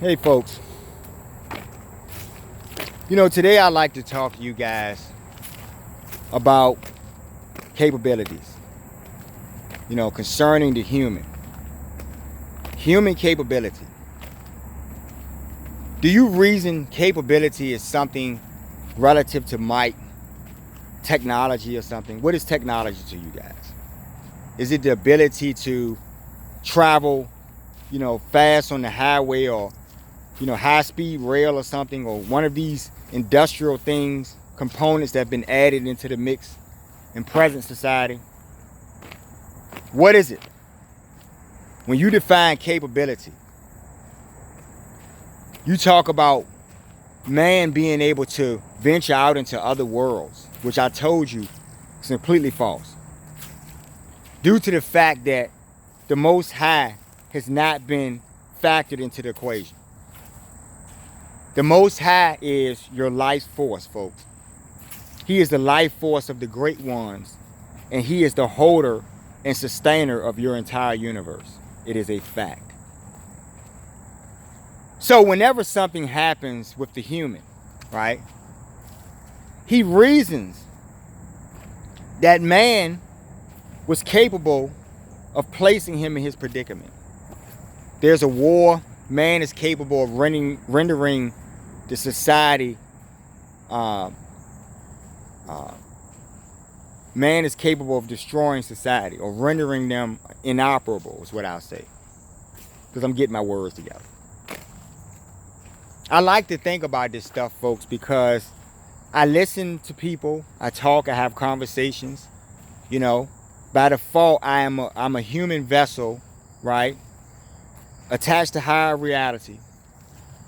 Hey folks, today I'd like to talk to you guys about capabilities, concerning the human capability. Do you reason capability is something relative to might, technology or something? What is technology to you guys? Is it the ability to travel, fast on the highway, or high-speed rail or something, or one of these industrial things, components that have been added into the mix in present society? What is it? When you define capability, you talk about man being able to venture out into other worlds, which I told you is completely false. Due to the fact that the Most High has not been factored into the equation. The Most High is your life force, folks. He is the life force of the great ones, and He is the holder and sustainer of your entire universe. It is a fact. So whenever something happens with the human, right, he reasons that man was capable of placing him in his predicament. There's a war. Man is capable of rendering the society. Man is capable of destroying society or rendering them inoperable, is what I'll say. Because I'm getting my words together. I like to think about this stuff, folks, because I listen to people, I talk, I have conversations. By default, I'm a human vessel, right? Attached to higher reality.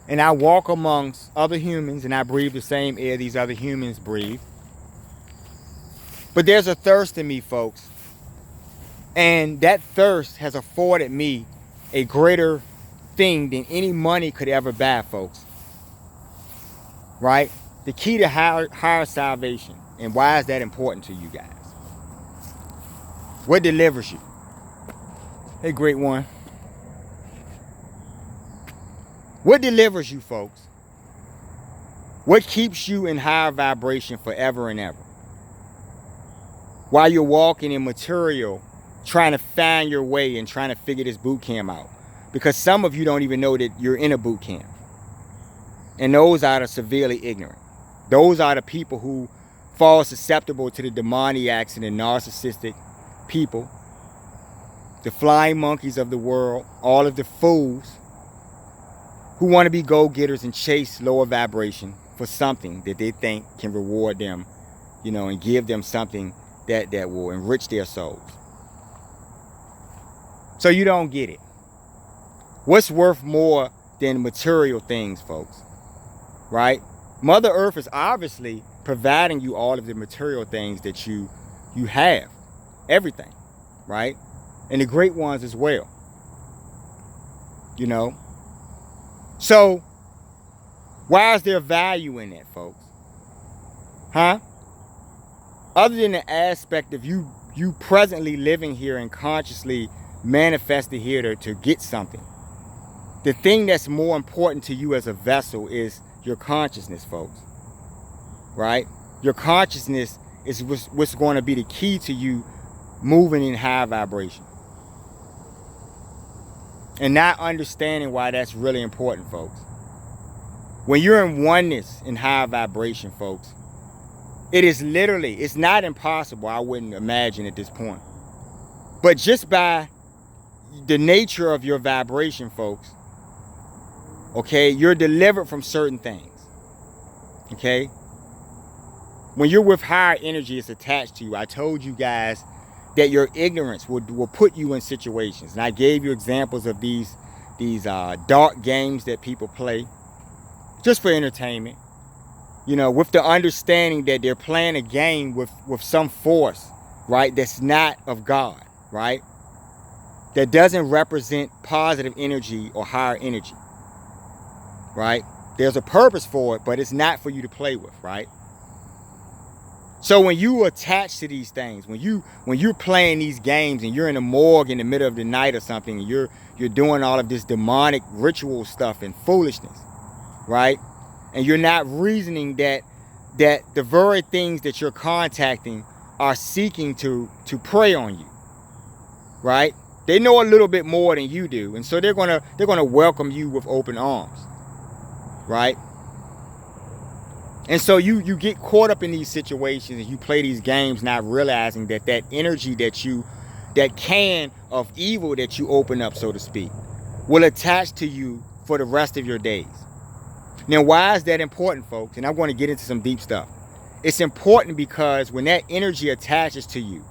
And I walk amongst other humans and I breathe the same air these other humans breathe. But there's a thirst in me, folks. And that thirst has afforded me a greater thing than any money could ever buy, folks. Right? The key to higher salvation. And why is that important to you guys? What delivers you? Hey, great one. What delivers you, folks? What keeps you in higher vibration forever and ever? While you're walking in material, trying to find your way and trying to figure this boot camp out. Because some of you don't even know that you're in a boot camp. And those are the severely ignorant. Those are the people who fall susceptible to the demoniacs and the narcissistic people. The flying monkeys of the world. All of the fools who want to be go-getters and chase lower vibration for something that they think can reward them, and give them something that will enrich their souls. So you don't get it. What's worth more than material things, folks? Right? Mother Earth is obviously providing you all of the material things that you have. Everything. Right? And the great ones as well. So, why is there value in that, folks? Huh? Other than the aspect of you presently living here and consciously manifested here to get something. The thing that's more important to you as a vessel is your consciousness, folks. Right? Your consciousness is what's going to be the key to you moving in high vibration. And not understanding why that's really important, folks. When you're in oneness in high vibration, folks, it is literally, it's not impossible, I wouldn't imagine at this point. But just by the nature of your vibration, folks, okay, you're delivered from certain things. Okay? When you're with higher energy, it's attached to you. I told you guys that your ignorance will put you in situations. And I gave you examples of these dark games that people play just for entertainment. With the understanding that they're playing a game with some force, right, that's not of God, right? That doesn't represent positive energy or higher energy, right? There's a purpose for it, but it's not for you to play with, right? So when you attach to these things, when you're playing these games and you're in a morgue in the middle of the night or something, and you're doing all of this demonic ritual stuff and foolishness, right? And you're not reasoning that the very things that you're contacting are seeking to prey on you, right? They know a little bit more than you do, and so they're gonna welcome you with open arms, right? And so you get caught up in these situations and you play these games, not realizing that energy that can of evil that you open up, so to speak, will attach to you for the rest of your days. Now, why is that important, folks? And I'm going to get into some deep stuff. It's important because when that energy attaches to you,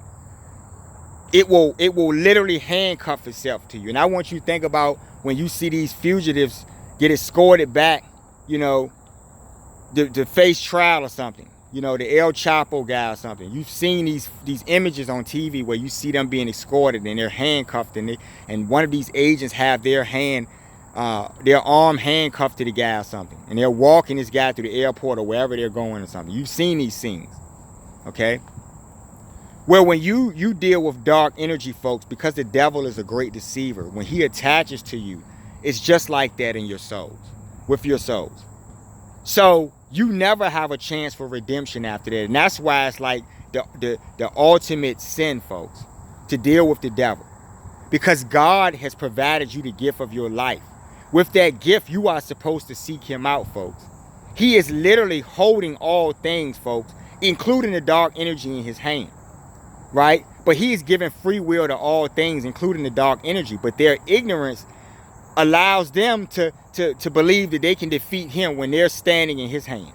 it will literally handcuff itself to you. And I want you to think about when you see these fugitives get escorted back, you know, to face trial or something, you know, the El Chapo guy or something. You've seen these images on TV where you see them being escorted and they're handcuffed, and one of these agents have their arm handcuffed to the guy or something, and they're walking this guy through the airport or wherever they're going or something. You've seen these scenes, okay? Well, when you deal with dark energy, folks, because the devil is a great deceiver, when he attaches to you, it's just like that in your souls, with your souls. So you never have a chance for redemption after that. And that's why it's like the ultimate sin, folks, to deal with the devil. Because God has provided you the gift of your life. With that gift, you are supposed to seek him out, folks. He is literally holding all things, folks, including the dark energy in his hand, right? But he is giving free will to all things, including the dark energy. But their ignorance allows them to believe that they can defeat him when they're standing in his hands.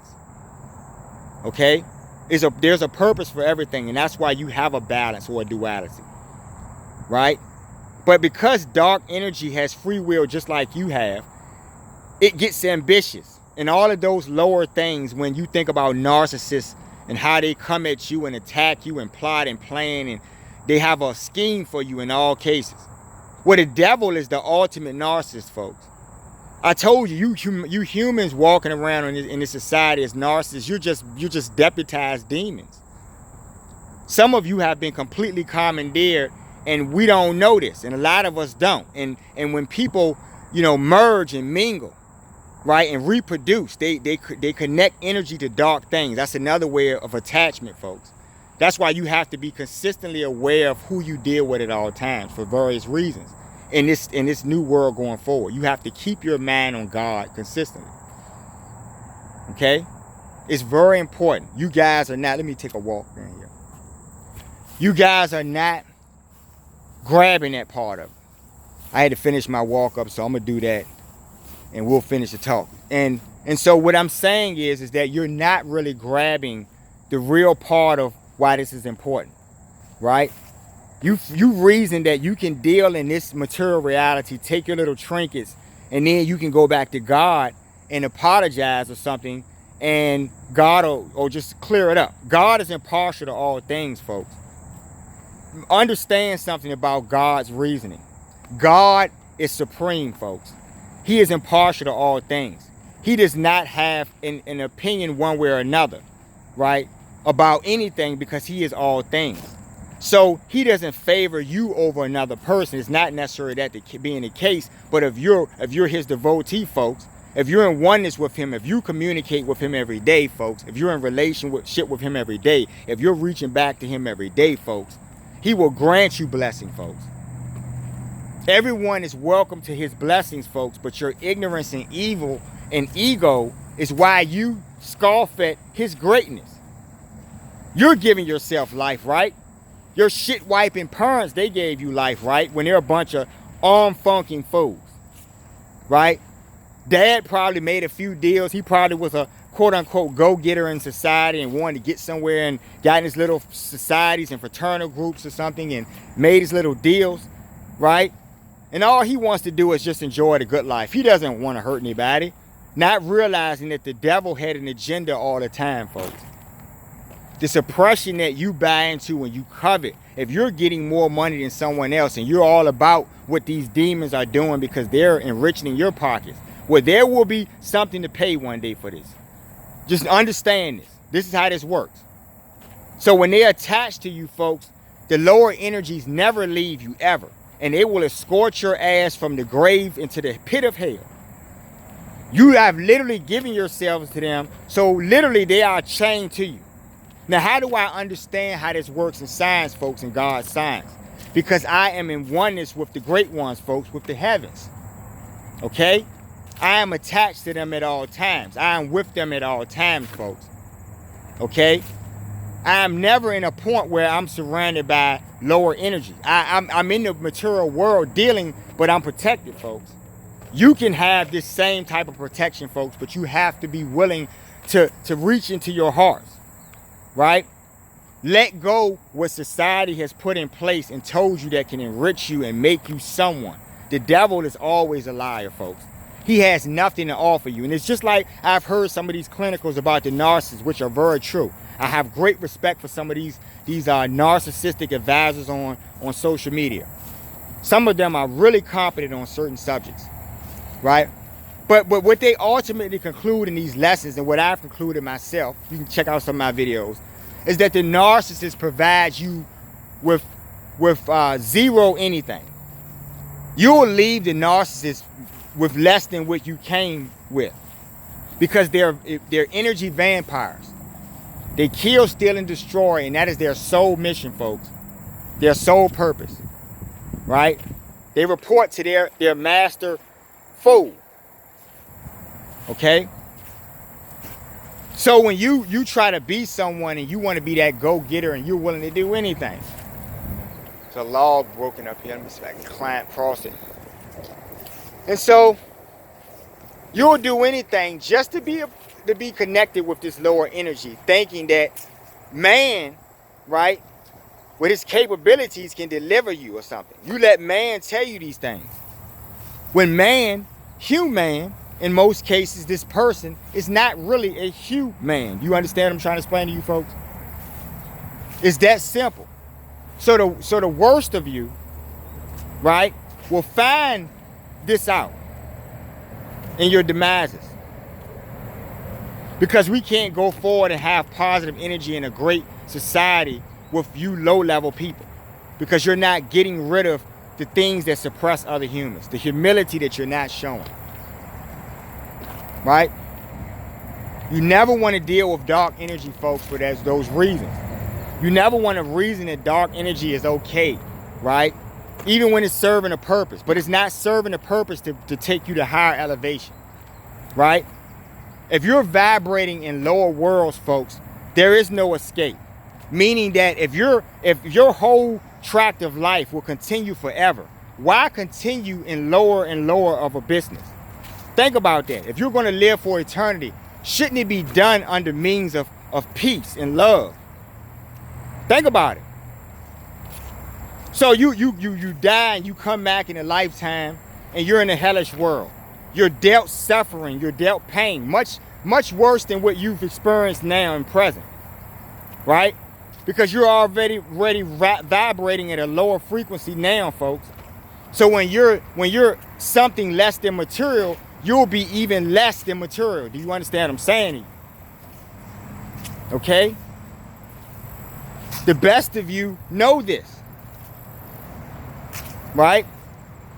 Okay? There's a purpose for everything, and that's why you have a balance or a duality. Right? But because dark energy has free will just like you have, it gets ambitious. And all of those lower things, when you think about narcissists and how they come at you and attack you and plot and plan, and they have a scheme for you in all cases. Well, the devil is the ultimate narcissist, folks. I told you, you humans walking around in this society as narcissists, you're just deputized demons. Some of you have been completely commandeered, and we don't know this, and a lot of us don't. And when people, you know, merge and mingle, right, and reproduce, they connect energy to dark things. That's another way of attachment, folks. That's why you have to be consistently aware of who you deal with at all times for various reasons. In this new world going forward, you have to keep your mind on God consistently. Okay? It's very important. You guys are not, let me take a walk down here. You guys are not grabbing that part of it. I had to finish my walk up, so I'm gonna do that and we'll finish the talk. And so what I'm saying is that you're not really grabbing the real part of why this is important, right? You reason that you can deal in this material reality, take your little trinkets, and then you can go back to God and apologize or something, and God will just clear it up. God is impartial to all things, folks. Understand something about God's reasoning. God is supreme, folks. He is impartial to all things. He does not have an opinion one way or another, right, about anything, because he is all things. So he doesn't favor you over another person. It's not necessarily that being the case, but if you're his devotee, folks, if you're in oneness with him, if you communicate with him every day, folks, if you're in relationship with him every day, if you're reaching back to him every day, folks, he will grant you blessing, folks. Everyone is welcome to his blessings, folks, but your ignorance and evil and ego is why you scoff at his greatness. You're giving yourself life, right? Your shit-wiping parents, they gave you life, right? When they're a bunch of arm-funking fools, right? Dad probably made a few deals. He probably was a quote-unquote go-getter in society and wanted to get somewhere and got in his little societies and fraternal groups or something and made his little deals, right? And all he wants to do is just enjoy the good life. He doesn't want to hurt anybody, not realizing that the devil had an agenda all the time, folks. The suppression that you buy into when you covet, if you're getting more money than someone else and you're all about what these demons are doing because they're enriching your pockets, well, there will be something to pay one day for this. Just understand this. This is how this works. So when they're attached to you, folks, the lower energies never leave you, ever. and it will escort your ass from the grave into the pit of hell. You have literally given yourselves to them, so literally they are chained to you. Now, how do I understand how this works in science, folks, in God's science? Because I am in oneness with the great ones, folks, with the heavens. Okay? I am attached to them at all times. I am with them at all times, folks. Okay? I am never in a point where I'm surrounded by lower energy. I'm in the material world dealing, but I'm protected, folks. You can have this same type of protection, folks, but you have to be willing to reach into your hearts, right? Let go what society has put in place and told you that can enrich you and make you someone. The devil is always a liar, folks. He has nothing to offer you. And it's just like I've heard some of these clinicals about the narcissists, which are very true. I have great respect for some of these narcissistic advisors on social media. Some of them are really competent on certain subjects, right? But what they ultimately conclude in these lessons, and what I've concluded myself, you can check out some of my videos, is that the narcissist provides you with zero anything. You will leave the narcissist with less than what you came with, because they're energy vampires. They kill, steal, and destroy, and that is their sole mission, folks. Their sole purpose, right? They report to their master fool. Okay? So when you try to be someone and you want to be that go-getter and you're willing to do anything. There's a log broken up here. Let me see if I can climb across it. And so you'll do anything just to be connected with this lower energy, thinking that man, right, with his capabilities can deliver you or something. You let man tell you these things. When man, human, in most cases, this person is not really a human. You understand what I'm trying to explain to you folks? It's that simple. So the worst of you, right, will find this out in your demises. Because we can't go forward and have positive energy in a great society with you low-level people. Because you're not getting rid of the things that suppress other humans. The humility that you're not showing. Right? You never want to deal with dark energy, folks, for those reasons. You never want to reason that dark energy is okay, right? Even when it's serving a purpose. But it's not serving a purpose to take you to higher elevation, right? If you're vibrating in lower worlds, folks, there is no escape. Meaning that if your whole tract of life will continue forever, why continue in lower and lower of a business? Think about that. If you're going to live for eternity, shouldn't it be done under means of peace and love? Think about it. So you die and you come back in a lifetime and you're in a hellish world. You're dealt suffering, you're dealt pain, much worse than what you've experienced now in present, right? Because you're already vibrating at a lower frequency now, folks. So when you're something less than material, you'll be even less than material. Do you understand what I'm saying to you? Okay? The best of you know this, right?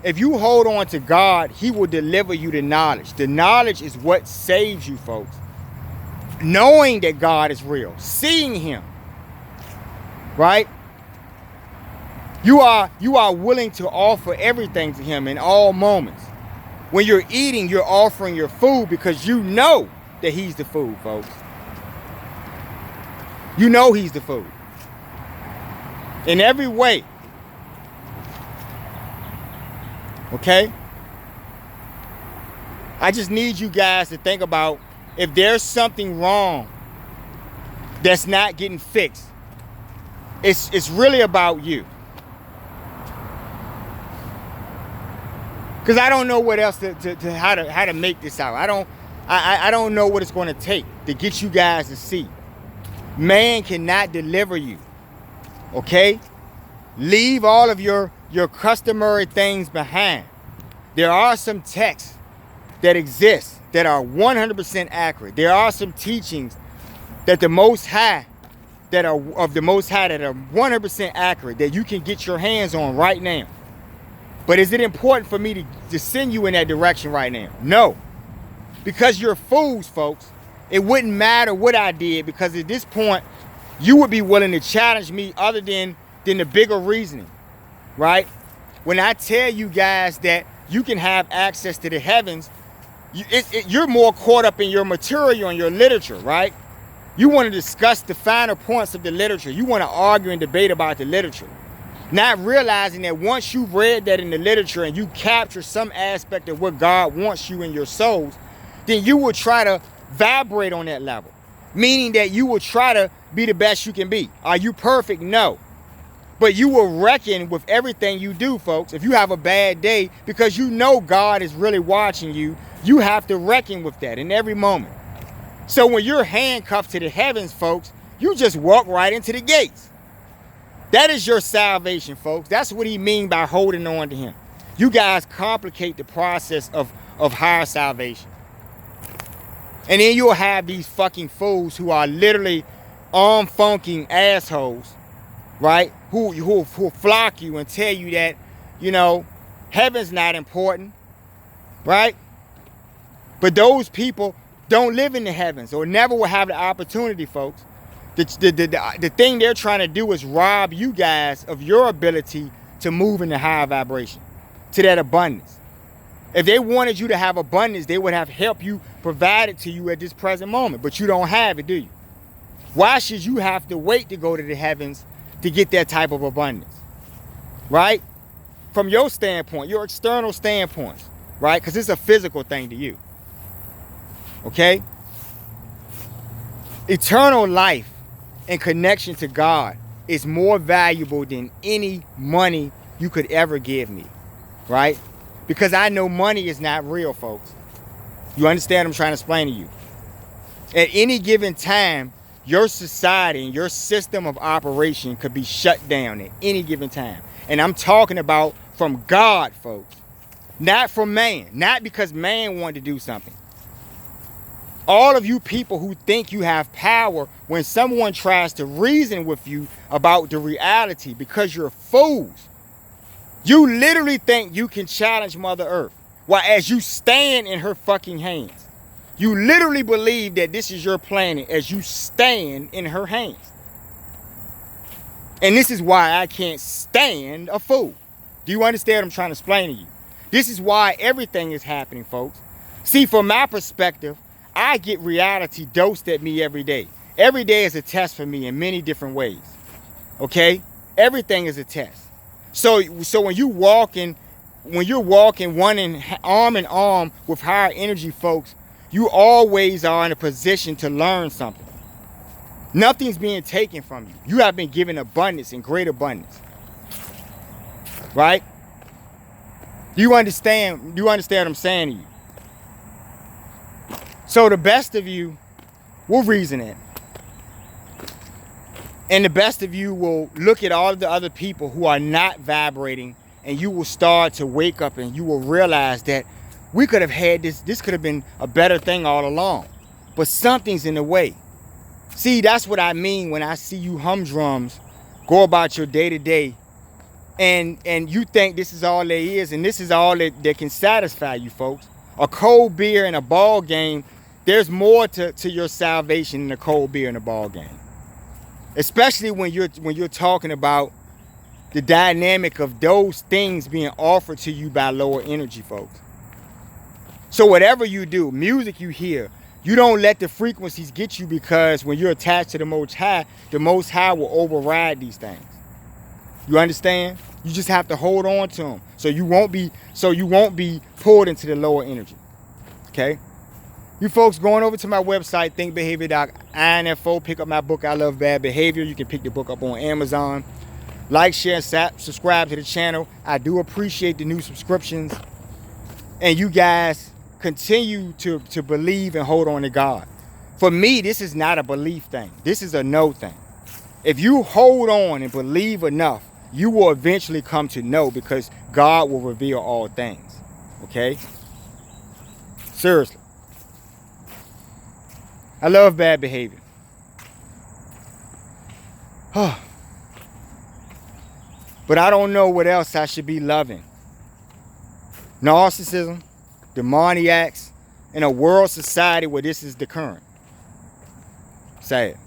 If you hold on to God, He will deliver you the knowledge. The knowledge is what saves you, folks. Knowing that God is real, seeing Him, right? You are willing to offer everything to Him in all moments. When you're eating, you're offering your food because you know that He's the food, folks. You know He's the food. In every way. Okay? I just need you guys to think about if there's something wrong that's not getting fixed. It's really about you. Because I don't know what else how to make this out. I don't know what it's going to take to get you guys to see. Man cannot deliver you. Okay? Leave all of your customary things behind. There are some texts that exist that are 100% accurate. There are some teachings that the Most High that are 100% accurate that you can get your hands on right now. But is it important for me to send you in that direction right now? No. Because you're fools, folks. It wouldn't matter what I did, because at this point, you would be willing to challenge me other than the bigger reasoning, right? When I tell you guys that you can have access to the heavens, you're more caught up in your material and your literature, right? You want to discuss the finer points of the literature. You want to argue and debate about the literature. Not realizing that once you've read that in the literature and you capture some aspect of what God wants you in your souls, then you will try to vibrate on that level. Meaning that you will try to be the best you can be. Are you perfect? No. But you will reckon with everything you do, folks. If you have a bad day, because you know God is really watching you, you have to reckon with that in every moment. So when you're handcuffed to the heavens, folks, you just walk right into the gates. That is your salvation, folks. That's what he means by holding on to him. You guys complicate the process of higher salvation. And then you'll have these fucking fools who are literally arm-funking assholes, right? Who flock you and tell you that, you know, heaven's not important, right? But those people don't live in the heavens or never will have the opportunity, folks. The thing they're trying to do is rob you guys of your ability to move in the high vibration, to that abundance. If they wanted you to have abundance, they would have helped you provide it to you at this present moment. But you don't have it, do you? Why should you have to wait to go to the heavens to get that type of abundance? Right? From your standpoint, your external standpoints, right? Because it's a physical thing to you. Okay? Eternal life and connection to God is more valuable than any money you could ever give me. Right? Because I know money is not real, folks. You understand what I'm trying to explain to you? At any given time, your society and your system of operation could be shut down at any given time. And I'm talking about from God, folks. Not from man. Not because man wanted to do something. All of you people who think you have power when someone tries to reason with you about the reality because you're fools. You literally think you can challenge Mother Earth while as you stand in her fucking hands. You literally believe that this is your planet as you stand in her hands. And this is why I can't stand a fool. Do you understand what I'm trying to explain to you? This is why everything is happening, folks. See, from my perspective, I get reality dosed at me every day. Every day is a test for me in many different ways. Okay? Everything is a test. So when you're walking arm in arm with higher energy folks, you always are in a position to learn something. Nothing's being taken from you. You have been given abundance and great abundance. Right? Do you understand? Do you understand what I'm saying to you? So the best of you will reason it. And the best of you will look at all of the other people who are not vibrating, and you will start to wake up and you will realize that we could have had this could have been a better thing all along. But something's in the way. See, that's what I mean when I see you humdrums go about your day to day and you think this is all there is and this is all that can satisfy you, folks. A cold beer and a ball game, there's more to your salvation than a cold beer and a ball game. Especially when you're talking about the dynamic of those things being offered to you by lower energy folks. So whatever you do, music you hear, you don't let the frequencies get you, because when you're attached to the Most High will override these things. You understand? You just have to hold on to them so you won't be pulled into the lower energy. Okay? You folks going over to my website, thinkbehavior.info, pick up my book, I Love Bad Behavior. You can pick the book up on Amazon. Like, share, and subscribe to the channel. I do appreciate the new subscriptions. And you guys continue to believe and hold on to God. For me, this is not a belief thing. This is a know thing. If you hold on and believe enough, you will eventually come to know, because God will reveal all things. Okay? Seriously. I love bad behavior. But I don't know what else I should be loving. narcissism, demoniacs, in a world society where this is the current. Sad.